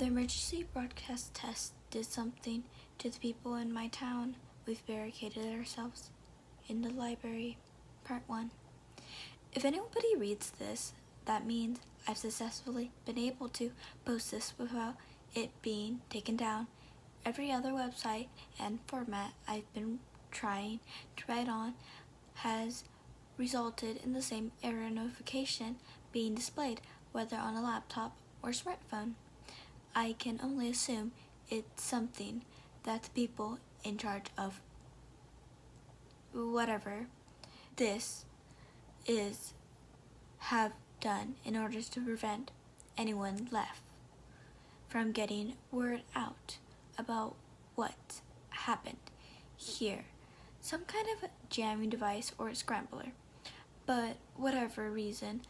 The emergency broadcast test did something to the people in my town. We've barricaded ourselves in the library. Part 1. If anybody reads this, that means I've successfully been able to post this without it being taken down. Every other website and format I've been trying to write on has resulted in the same error notification being displayed, whether on a laptop or smartphone. I can only assume it's something that the people in charge of whatever this is have done in order to prevent anyone left from getting word out about what happened here. Some kind of jamming device or scrambler. But whatever reason,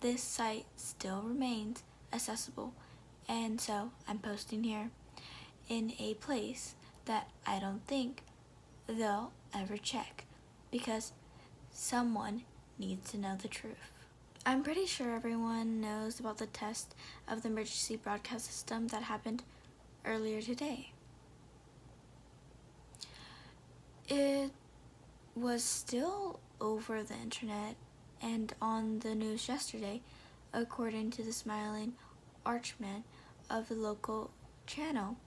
this site still remains accessible, and so I'm posting here in a place that I don't think they'll ever check, because someone needs to know the truth. I'm pretty sure everyone knows about the test of the emergency broadcast system that happened earlier today. It was still over the internet and on the news yesterday, according to the smiling archman of the local channel.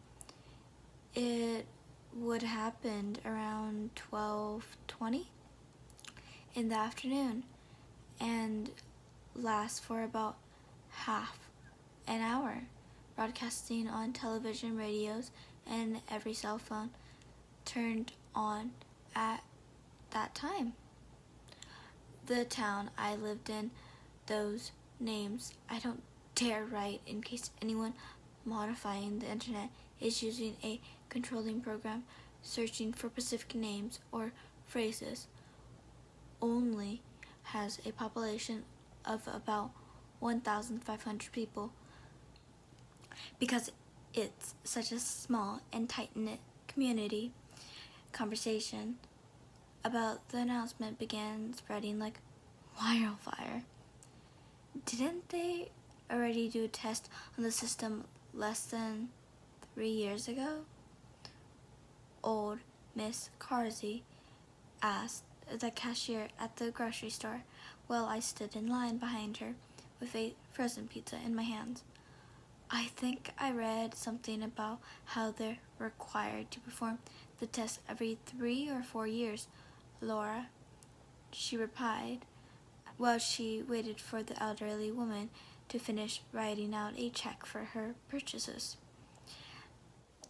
It would happen around 12:20 in the afternoon and last for about half an hour, broadcasting on television, radios, and every cell phone turned on at that time. The town I lived in, those names I don't dare write in case anyone modifying the internet is using a controlling program searching for specific names or phrases, only has a population of about 1,500 people. Because it's such a small and tight-knit community, conversation about the announcement began spreading like wildfire. Didn't they already do a test on the system less than 3 years ago? Old Miss Carsey asked the cashier at the grocery store while I stood in line behind her with a frozen pizza in my hands. I think I read something about how they're required to perform the test every 3 or 4 years, Laura, she replied, while she waited for the elderly woman to finish writing out a check for her purchases.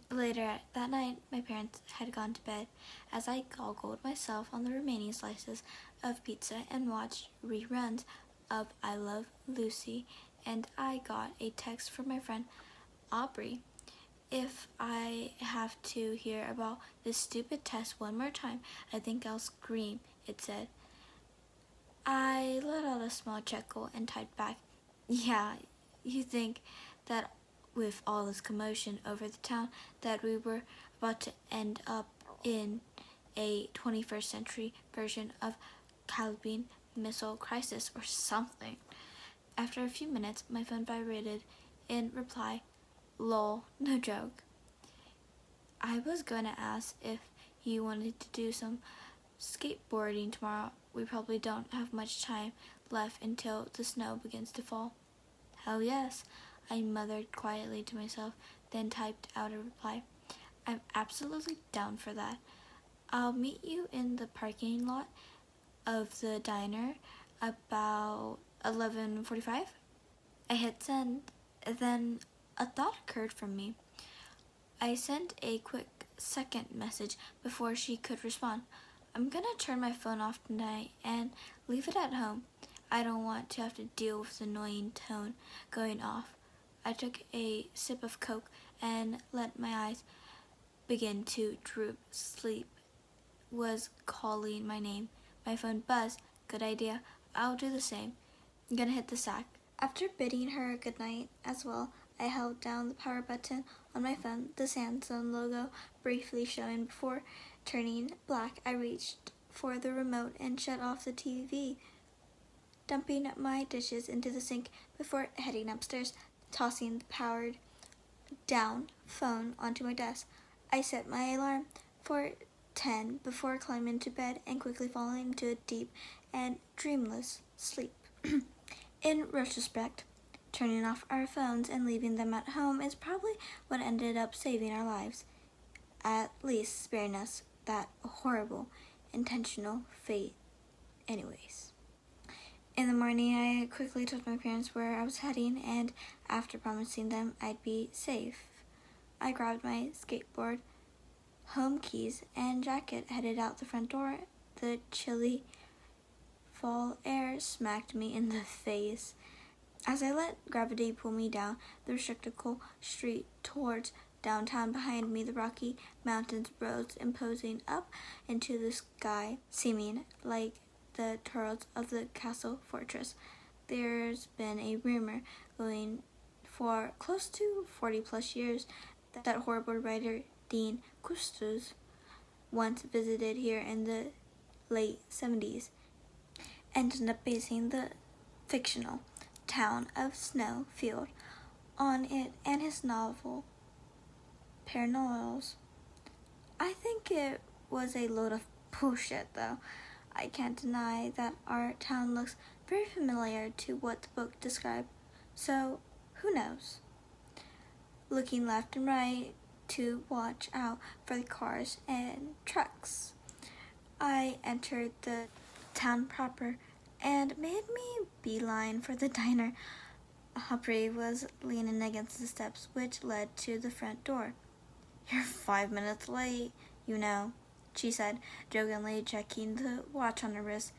Later that night, my parents had gone to bed as I goggled myself on the remaining slices of pizza and watched reruns of I Love Lucy, and I got a text from my friend Aubrey. If I have to hear about this stupid test one more time, I think I'll scream, it said. I let out a small chuckle and typed back, yeah, you think that with all this commotion over the town that we were about to end up in a 21st century version of Caribbean Missile Crisis or something. After a few minutes, my phone vibrated in reply, lol, no joke. I was going to ask if you wanted to do some skateboarding tomorrow. We probably don't have much time left until the snow begins to fall. Hell yes, I muttered quietly to myself, then typed out a reply. I'm absolutely down for that. I'll meet you in the parking lot of the diner about 11:45. I hit send, then a thought occurred from me. I sent a quick second message before she could respond. I'm gonna turn my phone off tonight and leave it at home. I don't want to have to deal with the annoying tone going off. I took a sip of Coke and let my eyes begin to droop. Sleep was calling my name. My phone buzzed. Good idea. I'll do the same. I'm gonna hit the sack. After bidding her goodnight as well, I held down the power button on my phone, the Samsung logo briefly showing before turning black. I reached for the remote and shut off the TV, dumping my dishes into the sink before heading upstairs, tossing the powered down, phone onto my desk. I set my alarm for 10 before climbing into bed and quickly falling into a deep and dreamless sleep. In retrospect, turning off our phones and leaving them at home is probably what ended up saving our lives, at least sparing us that horrible, intentional fate anyways. In the morning, I quickly told my parents where I was heading, and after promising them I'd be safe, I grabbed my skateboard, home keys, and jacket, headed out the front door. The chilly fall air smacked me in the face as I let gravity pull me down the restrictable street towards downtown. Behind me, the rocky mountains rose, imposing up into the sky, seeming like the turrets of the castle fortress. There's been a rumor going for close to 40 plus years that horrible writer Dean Custos once visited here in the late 70s and ended up basing the fictional town of Snowfield on it and his novel Paranormals. I think it was a load of bullshit, though. I can't deny that our town looks very familiar to what the book described, so who knows? Looking left and right to watch out for the cars and trucks, I entered the town proper and made me beeline for the diner. Aubrey was leaning against the steps which led to the front door. "You're 5 minutes late, you know," she said, jokingly checking the watch on her wrist.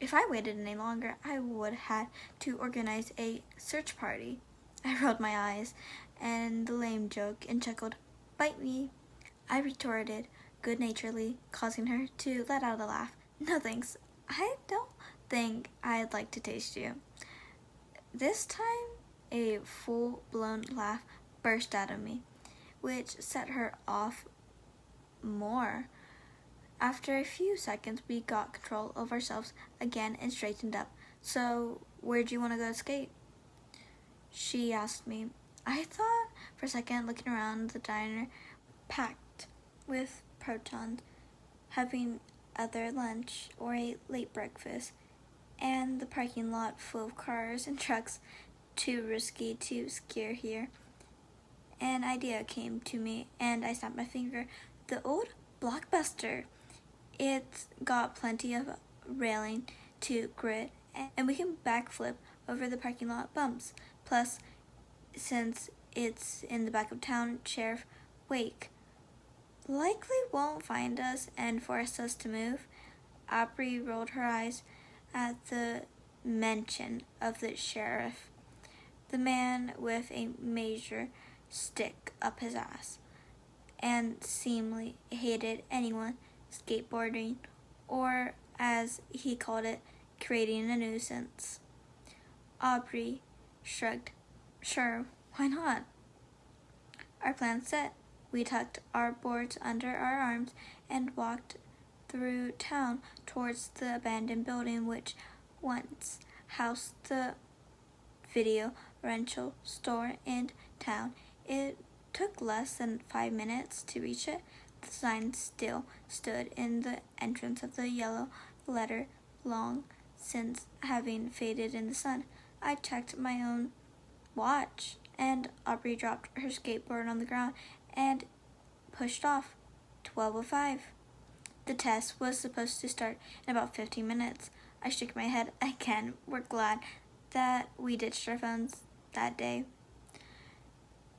If I waited any longer, I would have had to organize a search party. I rolled my eyes and the lame joke and chuckled, "Bite me," I retorted good-naturedly, causing her to let out a laugh. "No thanks, I don't think I'd like to taste you." This time, a full-blown laugh burst out of me, which set her off more. After a few seconds, we got control of ourselves again and straightened up. "So, where'd you want to go skate?" she asked me. I thought for a second, looking around the diner, packed with protons, having either lunch or a late breakfast, and the parking lot full of cars and trucks, too risky to scare here. An idea came to me, and I snapped my finger. The old Blockbuster. It's got plenty of railing to grit, and we can backflip over the parking lot bumps. Plus, since it's in the back of town, Sheriff Wake likely won't find us and force us to move. Aubrey rolled her eyes at the mention of the sheriff, the man with a major stick up his ass, and seemingly hated anyone skateboarding, or as he called it, creating a nuisance. Aubrey shrugged. "Sure, why not?" Our plan set. We tucked our boards under our arms and walked through town towards the abandoned building which once housed the video rental store in town. It took less than 5 minutes to reach it. The sign still stood in the entrance of the yellow letter, long since having faded in the sun. I checked my own watch, and Aubrey dropped her skateboard on the ground and pushed off. 12:05. The test was supposed to start in about 15 minutes. I shook my head again. We're glad that we ditched our phones that day.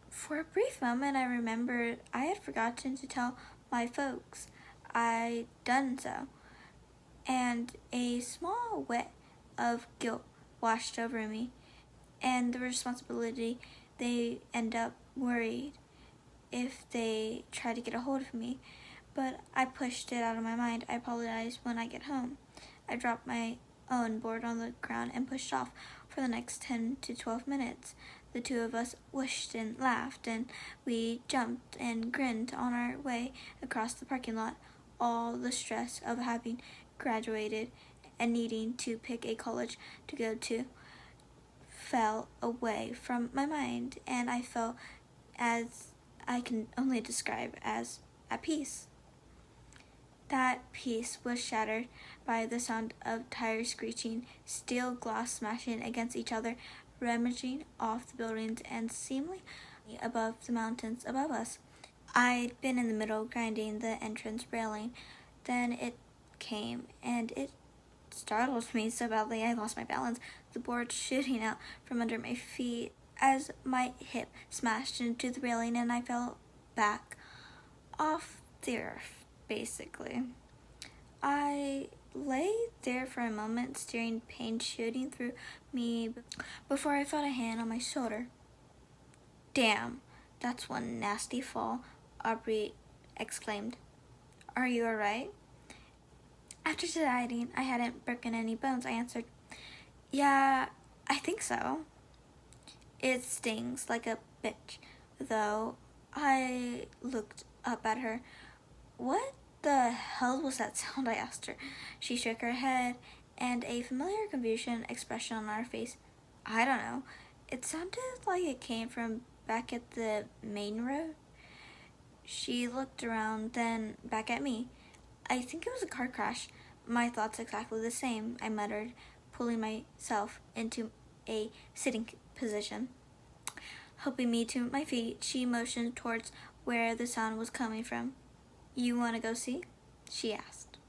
For a brief moment, I remembered I had forgotten to tell my folks I'd done so, and a small wave of guilt washed over me, and the responsibility they end up worried if they try to get a hold of me, but I pushed it out of my mind. I apologized when I get home. I dropped my own board on the ground and pushed off. For the next 10 to 12 minutes, the two of us whooshed and laughed, and we jumped and grinned on our way across the parking lot. All the stress of having graduated and needing to pick a college to go to fell away from my mind, and I felt as I can only describe as at peace. That peace was shattered by the sound of tires screeching, steel glass smashing against each other, rummaging off the buildings, and seemingly above the mountains above us. I'd been in the middle grinding the entrance railing. Then it came, and it startled me so badly I lost my balance, the board shooting out from under my feet as my hip smashed into the railing and I fell back off the earth, basically. I lay there for a moment, staring, pain shooting through me before I felt a hand on my shoulder. Damn, that's one nasty fall, Aubrey exclaimed. Are you alright? After deciding I hadn't broken any bones, I answered, Yeah, I think so. It stings like a bitch, though. I looked up at her. What the hell was that sound? I asked her. She shook her head, and a familiar confusion expression on her face. I don't know. It sounded like it came from back at the main road. She looked around, then back at me. I think it was a car crash. My thoughts exactly the same, I muttered, pulling myself into a sitting position. Helping me to my feet, she motioned towards where the sound was coming from. You want to go see? She asked.